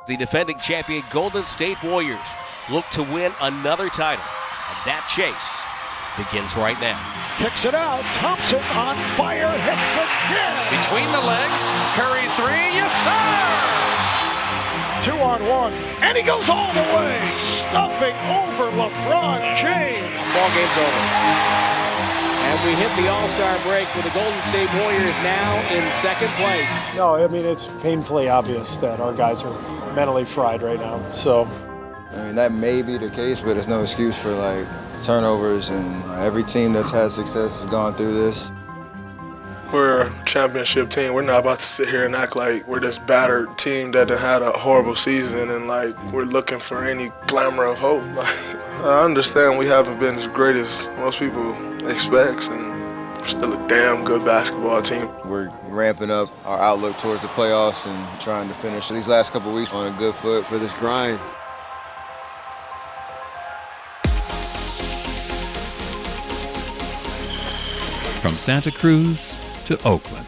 The defending champion Golden State Warriors look to win another title, and that chase begins right now. Kicks it out, Thompson on fire, hits again! Between the legs, Curry three, yes sir! 2-on-1, and he goes all the way, stuffing over LeBron James. Ball game's over. And we hit the All-Star break with the Golden State Warriors now in second place. No, I mean, it's painfully obvious that our guys are mentally fried right now, so. I mean, that may be the case, but it's no excuse for, like, turnovers, and every team that's had success has gone through this. We're a championship team. We're not about to sit here and act like we're this battered team that had a horrible season and like we're looking for any glimmer of hope. I understand we haven't been as great as most people expect, and we're still a damn good basketball team. We're ramping up our outlook towards the playoffs and trying to finish these last couple of weeks on a good foot for this grind. From Santa Cruz to Oakland,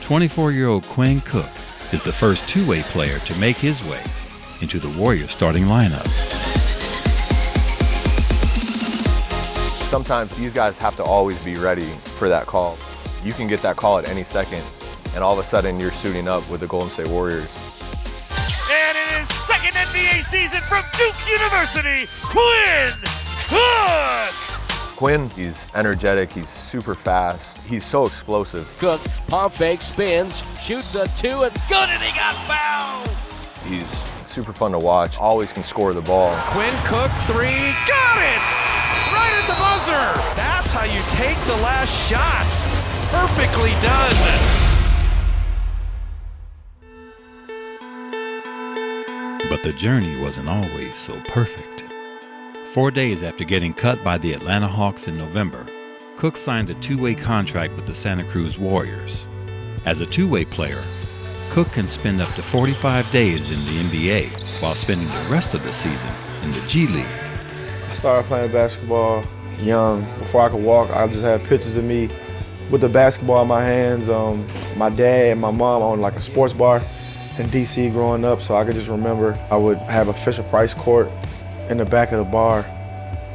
24-year-old Quinn Cook is the first two-way player to make his way into the Warriors starting lineup. Sometimes these guys have to always be ready for that call. You can get that call at any second, and all of a sudden you're suiting up with the Golden State Warriors. And in his second NBA season from Duke University, Quinn Cook! Quinn, he's energetic, he's super fast, he's so explosive. Cook, pump fake, spins, shoots a two, and good, and he got fouled! He's super fun to watch, always can score the ball. Quinn Cook three, got it! Right at the buzzer! That's how you take the last shot. Perfectly done. But the journey wasn't always so perfect. 4 days after getting cut by the Atlanta Hawks in November, Cook signed a two-way contract with the Santa Cruz Warriors. As a two-way player, Cook can spend up to 45 days in the NBA while spending the rest of the season in the G League. I started playing basketball young. Before I could walk, I just had pictures of me with the basketball in my hands. My dad and my mom owned like a sports bar in DC growing up, so I could just remember I would have a Fisher-Price court in the back of the bar,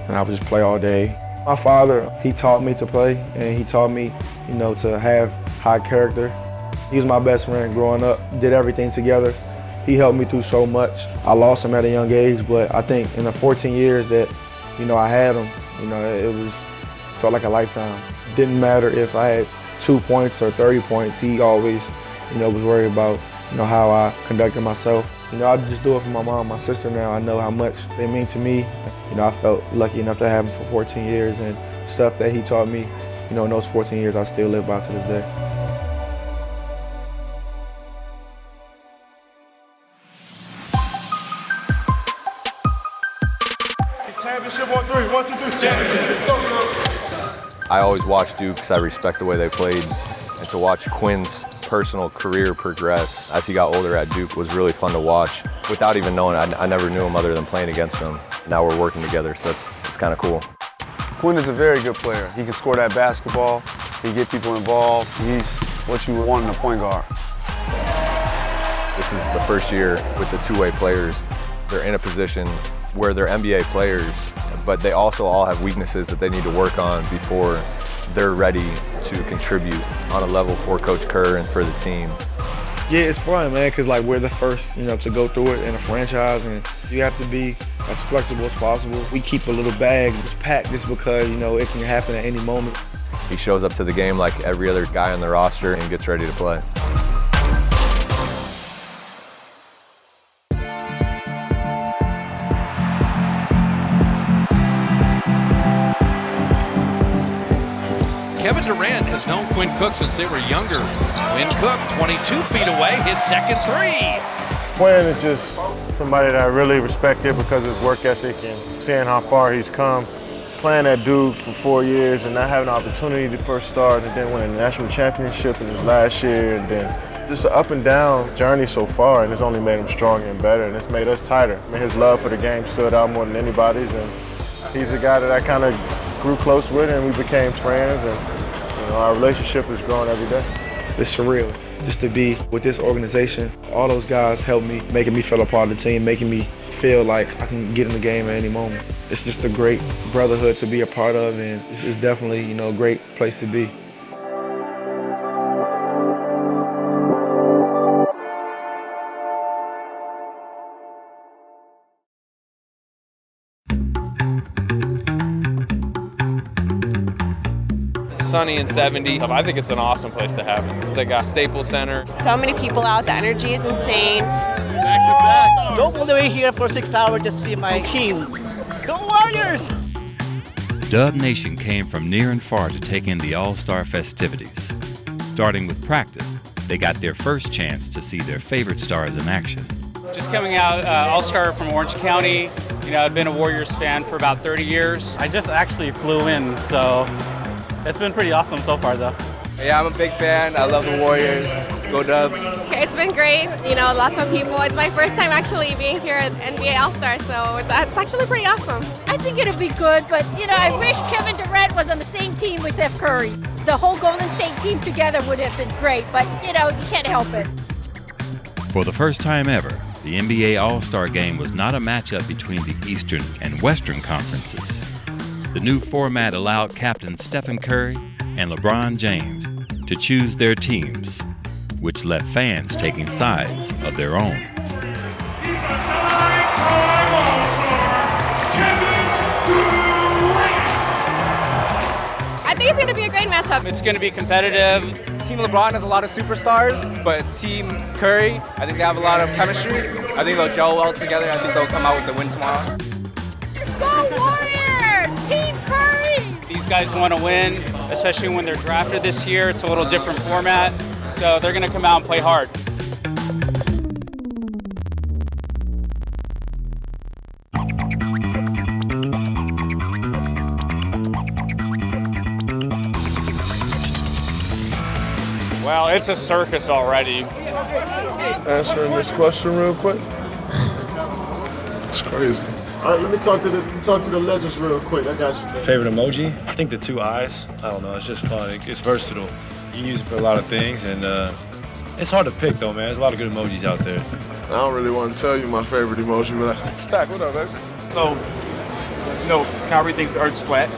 and I would just play all day. My father, he taught me to play, and he taught me, to have high character. He was my best friend growing up, did everything together. He helped me through so much. I lost him at a young age, but I think in the 14 years that, I had him, felt like a lifetime. Didn't matter if I had 2 points or 30 points, he always, was worried about, how I conducted myself. I just do it for my mom and my sister now. I know how much they mean to me. I felt lucky enough to have them for 14 years, and stuff that he taught me, in those 14 years, I still live by to this day. Championship on three, 1, 2, 3, championship. I always watched Duke because I respect the way they played, and to watch Quinn's personal career progress as he got older at Duke was really fun to watch. Without even knowing, I never knew him other than playing against him. Now we're working together, so it's kind of cool. Quinn is a very good player. He can score that basketball, he can get people involved. He's what you want in a point guard. This is the first year with the two-way players. They're in a position where they're NBA players, but they also all have weaknesses that they need to work on before they're ready to contribute on a level for Coach Kerr and for the team. Yeah, it's fun, man, because we're the first, to go through it in a franchise, and you have to be as flexible as possible. We keep a little bag that's packed just because, it can happen at any moment. He shows up to the game like every other guy on the roster and gets ready to play. Kevin Durant has known Quinn Cook since they were younger. Quinn Cook, 22 feet away, his second three. Quinn is just somebody that I really respected because of his work ethic and seeing how far he's come. Playing at Duke for 4 years and not having an opportunity to first start and then win a national championship in his last year, and then just an up and down journey so far, and it's only made him stronger and better, and it's made us tighter. His love for the game stood out more than anybody's, and he's a guy that I kind of grew close with, and we became friends, and our relationship is growing every day. It's surreal. just to be with this organization. All those guys helped me, making me feel a part of the team, making me feel like I can get in the game at any moment. It's just a great brotherhood to be a part of, and it's definitely, a great place to be. Sunny and 70. I think it's an awesome place to have it. They got Staples Center. So many people out. The energy is insane. Back to back. Drove all the way here for 6 hours just to see my team. Go Warriors! Dub Nation came from near and far to take in the All-Star festivities. Starting with practice, they got their first chance to see their favorite stars in action. Just coming out, All-Star from Orange County. I've been a Warriors fan for about 30 years. I just actually flew in, so it's been pretty awesome so far, though. Yeah, I'm a big fan. I love the Warriors. Go Dubs. It's been great. Lots of people. It's my first time actually being here at NBA All-Star, so it's actually pretty awesome. I think it'll be good, but, I wish Kevin Durant was on the same team with Steph Curry. The whole Golden State team together would have been great, but, you can't help it. For the first time ever, the NBA All-Star Game was not a matchup between the Eastern and Western conferences. The new format allowed Captain Stephen Curry and LeBron James to choose their teams, which left fans taking sides of their own. I think it's going to be a great matchup. It's going to be competitive. Team LeBron has a lot of superstars, but Team Curry, I think they have a lot of chemistry. I think they'll gel well together. I think they'll come out with the win tomorrow. Go Warriors! Team Curry! These guys want to win, especially when they're drafted this year. It's a little different format, so they're going to come out and play hard. Well, it's a circus already. Answering this question real quick. It's crazy. All right, let me talk to the legends real quick. I got you. Favorite emoji? I think the 2 eyes. I don't know. It's just fun. It's versatile. You can use it for a lot of things, and it's hard to pick though, man. There's a lot of good emojis out there. I don't really want to tell you my favorite emoji, but Stack, what up, baby? So, Kyrie thinks the earth is flat.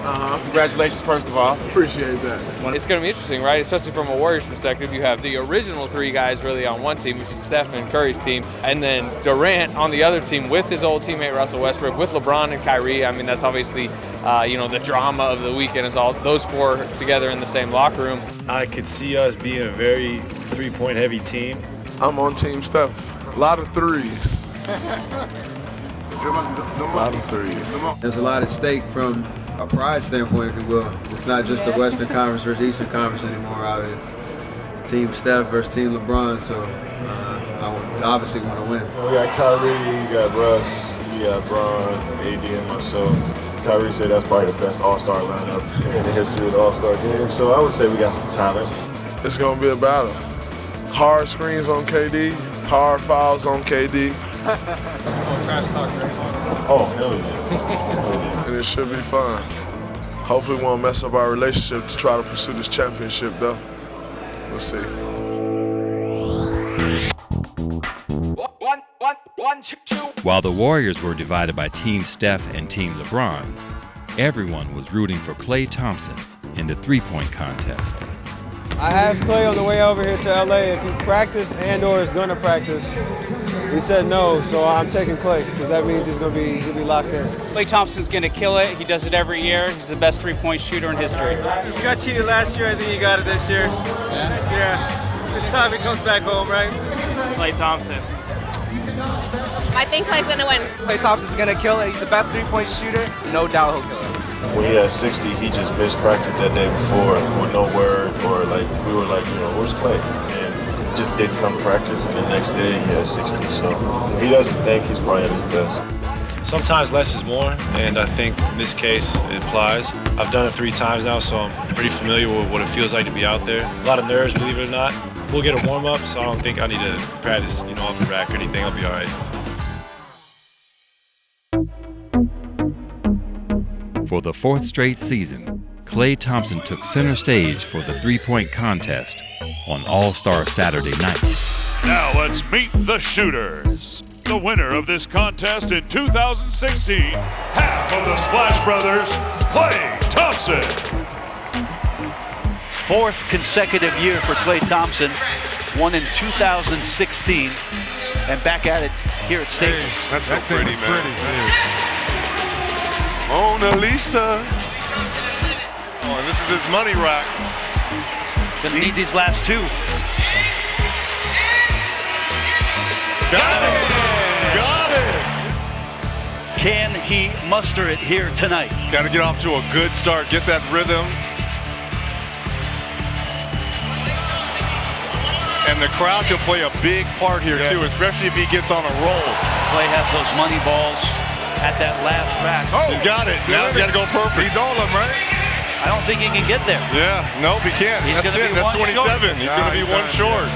Congratulations, first of all. Appreciate that. It's going to be interesting, right? Especially from a Warriors perspective. You have the original 3 guys really on one team, which is Steph and Curry's team, and then Durant on the other team with his old teammate Russell Westbrook, with LeBron and Kyrie. I mean, that's obviously, the drama of the weekend is all those 4 together in the same locker room. I could see us being a very 3-point heavy team. I'm on Team Steph. A lot of threes. A lot of threes. There's a lot at stake from a pride standpoint, if you will. It's not just the Western Conference versus Eastern Conference anymore. It's Team Steph versus Team LeBron, so I obviously want to win. We got Kyrie, you got Russ, you got Bron, AD, and myself. Kyrie said that's probably the best All-Star lineup in the history of the All-Star game, so I would say we got some talent. It's going to be a battle. Hard screens on KD, hard fouls on KD. Trash talk Draymond. Oh, hell yeah. And it should be fun. Hopefully we won't mess up our relationship to try to pursue this championship, though. We'll see. One, two. While the Warriors were divided by Team Steph and Team LeBron, everyone was rooting for Klay Thompson in the 3-point contest. I asked Klay on the way over here to LA if he practiced and or is going to practice. He said no, so I'm taking Klay because that means he'll be locked in. Klay Thompson's going to kill it. He does it every year. He's the best 3-point shooter in history. You got cheated last year. I think you got it this year. Yeah. It's time he comes back home, right? Klay Thompson. I think Klay's going to win. Klay Thompson's going to kill it. He's the best 3-point shooter. No doubt he'll kill it. When he had 60, he just missed practice that day before with no word, or we were like, where's Klay? And he just didn't come to practice, and the next day he had 60. So he doesn't think he's probably at his best. Sometimes less is more, and I think in this case it applies. I've done it 3 times now, so I'm pretty familiar with what it feels like to be out there. A lot of nerves, believe it or not. We'll get a warm-up, so I don't think I need to practice, off the rack or anything. I'll be all right. For the 4th straight season, Klay Thompson took center stage for the 3-point contest on All-Star Saturday night. Now let's meet the shooters. The winner of this contest in 2016, half of the Splash Brothers, Klay Thompson. Fourth consecutive year for Klay Thompson, won in 2016, and back at it here at Staples. Hey, that's so pretty, man. Mona Lisa. Oh, and this is his money rock. Gonna need these last two. Got it! Got it! Can he muster it here tonight? He's got to get off to a good start, get that rhythm. And the crowd can play a big part here, too, especially if he gets on a roll. Klay has those money balls at that last track. Oh, he's got it. Now he's got to go perfect. He's all of them, right? I don't think he can get there. Yeah, nope, he can't. He's That's 10. That's 27. He's going to be one short.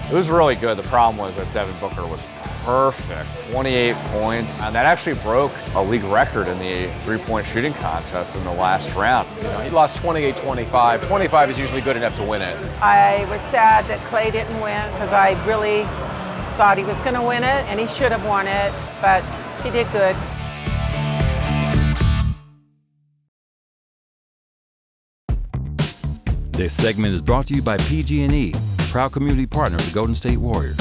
It was really good. The problem was that Devin Booker was perfect. 28 points. And that actually broke a league record in the three-point shooting contest in the last round. You know, he lost 28-25. 25 is usually good enough to win it. I was sad that Klay didn't win because I really thought he was going to win it, and he should have won it, but he did good. This segment is brought to you by PG&E, proud community partner of the Golden State Warriors.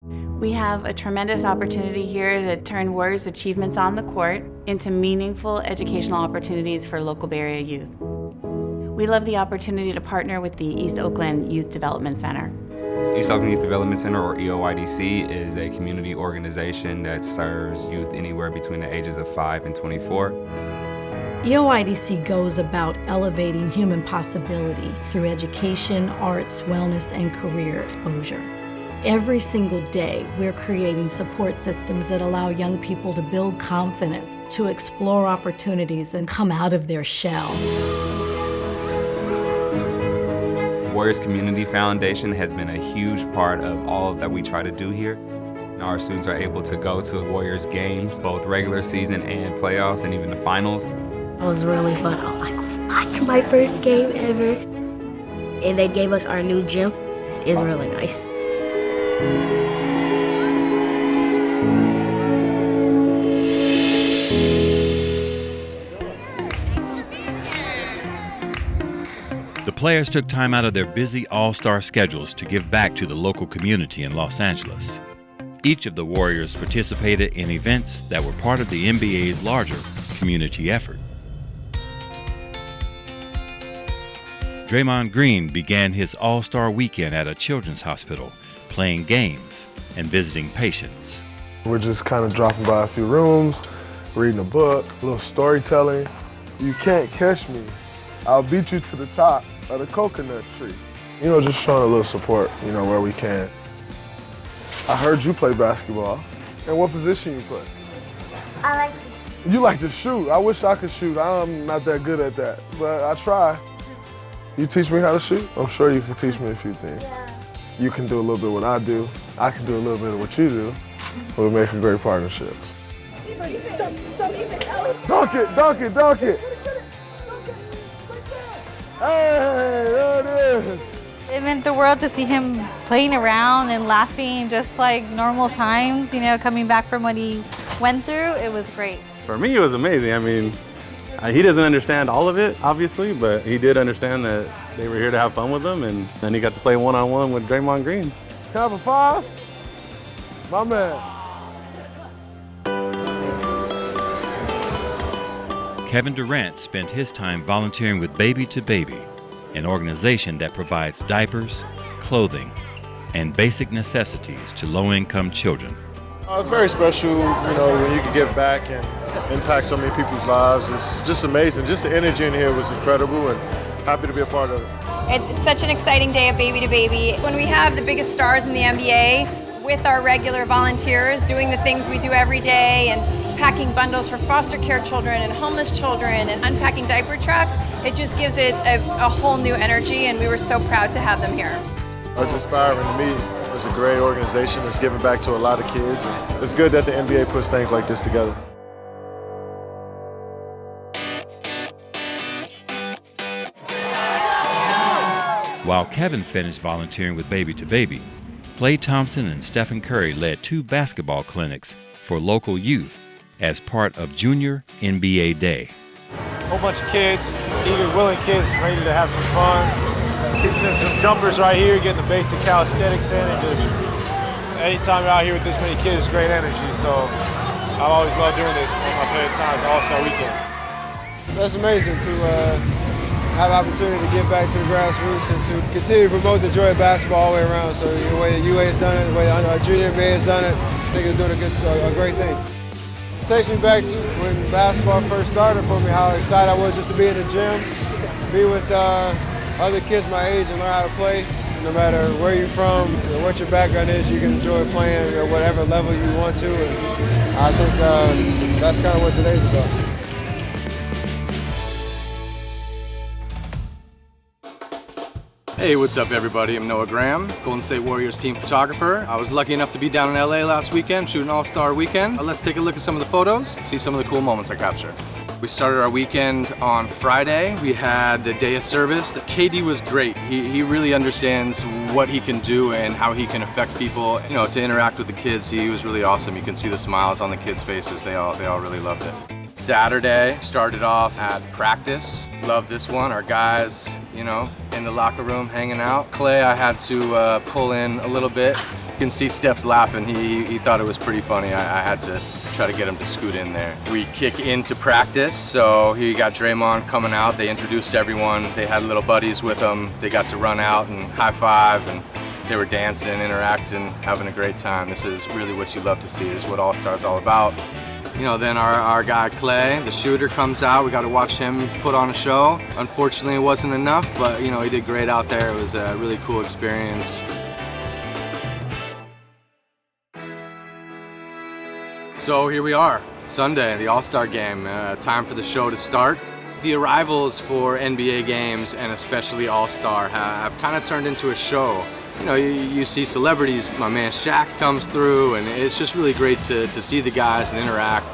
We have a tremendous opportunity here to turn Warriors' achievements on the court into meaningful educational opportunities for local Bay Area youth. We love the opportunity to partner with the East Oakland Youth Development Center. East Oakland Youth Development Center, or EOYDC, is a community organization that serves youth anywhere between the ages of 5 and 24. EOYDC goes about elevating human possibility through education, arts, wellness, and career exposure. Every single day, we're creating support systems that allow young people to build confidence, to explore opportunities, and come out of their shell. Warriors Community Foundation has been a huge part of all that we try to do here. Our students are able to go to Warriors games, both regular season and playoffs, and even the finals. It was really fun. I was like, what? My first game ever. And they gave us our new gym. It's really nice. The players took time out of their busy all-star schedules to give back to the local community in Los Angeles. Each of the Warriors participated in events that were part of the NBA's larger community effort. Draymond Green began his all-star weekend at a children's hospital, playing games and visiting patients. We're just kind of dropping by a few rooms, reading a book, a little storytelling. You can't catch me. I'll beat you to the top of the coconut tree. You know, just showing a little support, you know, where we can. I heard you play basketball. And what position you play? I like to shoot. You like to shoot. I wish I could shoot. I'm not that good at that, but I try. You teach me how to shoot? I'm sure you can teach me a few things. Yeah. You can do a little bit of what I do. I can do a little bit of what you do. We'll make a great partnership. Dunk it, dunk it, dunk it. Hey, there it is. It meant the world to see him playing around and laughing just like normal times, you know, coming back from what he went through. It was great. For me, it was amazing. I mean, he doesn't understand all of it, obviously, but he did understand that they were here to have fun with him, and then he got to play one-on-one with Draymond Green. Can I have a 5? My man. Kevin Durant spent his time volunteering with Baby to Baby, an organization that provides diapers, clothing, and basic necessities to low-income children. It's very special, you know, when you can give back and impact so many people's lives. It's just amazing. Just the energy in here was incredible, and happy to be a part of it. It's such an exciting day at Baby to Baby. When we have the biggest stars in the NBA with our regular volunteers doing the things we do every day and packing bundles for foster care children and homeless children and unpacking diaper trucks, it just gives it a whole new energy, and we were so proud to have them here. It's inspiring to me. It's a great organization. It's giving back to a lot of kids. And it's good that the NBA puts things like this together. While Kevin finished volunteering with Baby to Baby, Klay Thompson and Stephen Curry led 2 basketball clinics for local youth as part of Junior NBA Day. A whole bunch of kids, eager, willing kids, ready to have some fun. Teaching them some jumpers right here, getting the basic calisthenics in, and just anytime you're out here with this many kids, great energy. So I've always loved doing this. One of my favorite times, All-Star Weekend. That's amazing to have the opportunity to give back to the grassroots and to continue to promote the joy of basketball all the way around. So the way the UA has done it, the way our junior NBA has done it, I think they're doing a great thing. It takes me back to when basketball first started for me, how excited I was just to be in the gym, be with other kids my age and learn how to play. No matter where you're from or what your background is, you can enjoy playing at whatever level you want to. And I think that's kind of what today's about. Hey, what's up everybody? I'm Noah Graham, Golden State Warriors team photographer. I was lucky enough to be down in LA last weekend shooting All-Star Weekend. Let's take a look at some of the photos, see some of the cool moments I captured. We started our weekend on Friday. We had the day of service. KD was great. He really understands what he can do and how he can affect people. You know, to interact with the kids, he was really awesome. You can see the smiles on the kids' faces. They all really loved it. Saturday, started off at practice. Love this one. Our guys, you know, in the locker room hanging out. Klay, I had to pull in a little bit. You can see Steph's laughing. He thought it was pretty funny. I had to try to get him to scoot in there. We kick into practice, so here you got Draymond coming out. They introduced everyone. They had little buddies with them. They got to run out and high five, and they were dancing, interacting, having a great time. This is really what you love to see, is what All-Star's all about. You know, then our guy Klay, the shooter, comes out. We got to watch him put on a show. Unfortunately, it wasn't enough, but you know, he did great out there. It was a really cool experience. So here we are, Sunday, the All-Star game. Time for the show to start. The arrivals for NBA games, and especially All-Star, have kind of turned into a show. You know, you see celebrities. My man Shaq comes through, and it's just really great to see the guys and interact.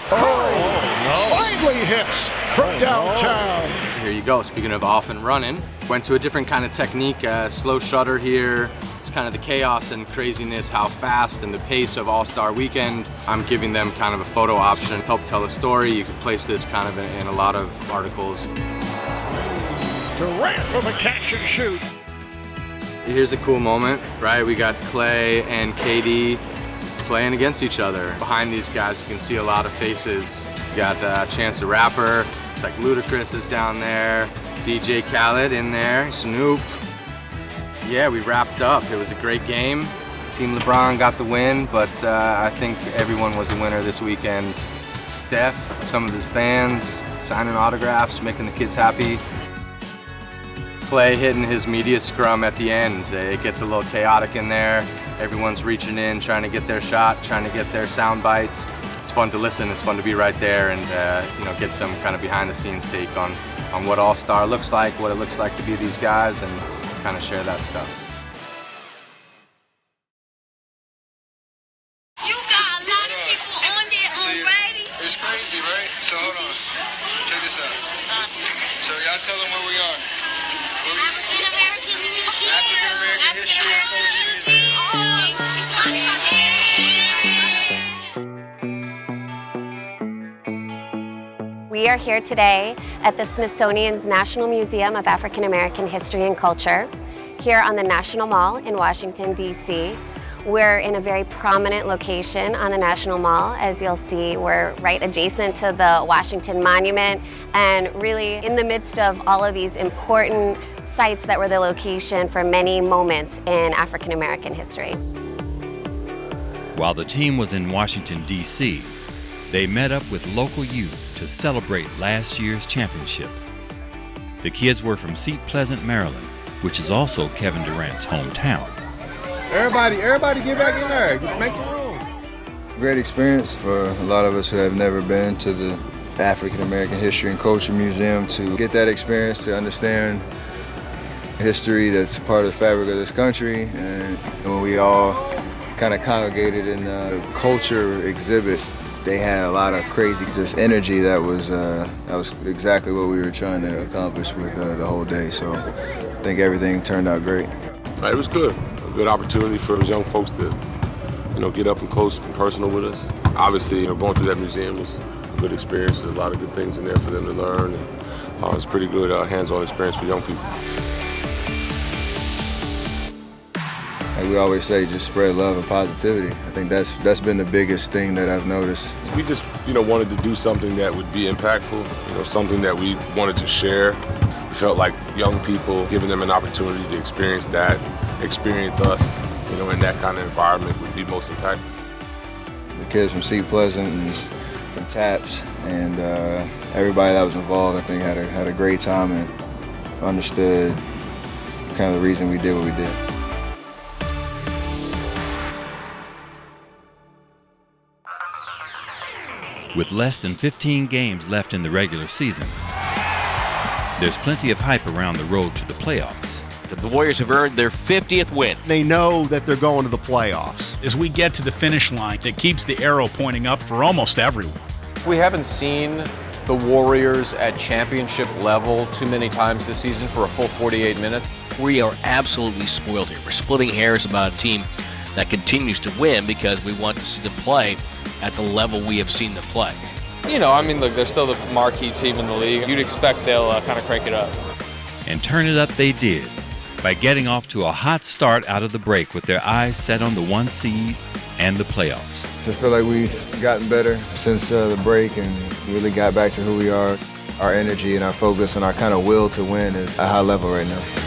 Finally hits from downtown. Here you go. Speaking of off and running, went to a different kind of technique, slow shutter here. It's kind of the chaos and craziness, how fast and the pace of All-Star Weekend. I'm giving them kind of a photo option, help tell a story. You can place this kind of in a lot of articles. Durant with a catch and shoot. Here's a cool moment, right? We got Klay and KD playing against each other. Behind these guys, you can see a lot of faces. You got Chance the Rapper, looks like Ludacris is down there, DJ Khaled in there, Snoop. Yeah, we wrapped up. It was a great game. Team LeBron got the win, but I think everyone was a winner this weekend. Steph, some of his fans, signing autographs, making the kids happy. Klay hitting his media scrum at the end. It gets a little chaotic in there. Everyone's reaching in, trying to get their shot, trying to get their sound bites. It's fun to listen, it's fun to be right there and you know, get some kind of behind the scenes take on what All-Star looks like, what it looks like to be these guys, and kind of share that stuff. You got a lot of people on there already. It's crazy, right? So hold on, check this out. So y'all tell them where we are. African-American History and Culture Museum. We are here today at the Smithsonian's National Museum of African American History and Culture, here on the National Mall in Washington, D.C. We're in a very prominent location on the National Mall. As you'll see, we're right adjacent to the Washington Monument and really in the midst of all of these important sites that were the location for many moments in African American history. While the team was in Washington, D.C., they met up with local youth to celebrate last year's championship. The kids were from Seat Pleasant, Maryland, which is also Kevin Durant's hometown. Everybody get back in there. Just make some room. Great experience for a lot of us who have never been to the African American History and Culture Museum to get that experience, to understand history that's part of the fabric of this country. And when we all kind of congregated in the culture exhibit, they had a lot of crazy just energy that was exactly what we were trying to accomplish with the whole day. So I think everything turned out great. It was good. A good opportunity for those young folks to, get up and close and personal with us. Obviously, going through that museum was a good experience. There's a lot of good things in there for them to learn. And it's pretty good hands-on experience for young people. Like we always say, just spread love and positivity. I think that's been the biggest thing that I've noticed. We just, wanted to do something that would be impactful, something that we wanted to share. We felt like young people, giving them an opportunity to experience that, experience us, in that kind of environment would be most impactful. The kids from Seat Pleasant and from TAPS and everybody that was involved, I think had a great time and understood kind of the reason we did what we did. With less than 15 games left in the regular season, there's plenty of hype around the road to the playoffs. The Warriors have earned their 50th win. They know that they're going to the playoffs. As we get to the finish line, it keeps the arrow pointing up for almost everyone. We haven't seen the Warriors at championship level too many times this season for a full 48 minutes. We are absolutely spoiled here. We're splitting hairs about a team that continues to win because we want to see them play at the level we have seen them play. Look, they're still the marquee team in the league. You'd expect they'll kind of crank it up. And turn it up they did by getting off to a hot start out of the break with their eyes set on the 1 seed and the playoffs. I feel like we've gotten better since the break and really got back to who we are. Our energy and our focus and our kind of will to win is at a high level right now.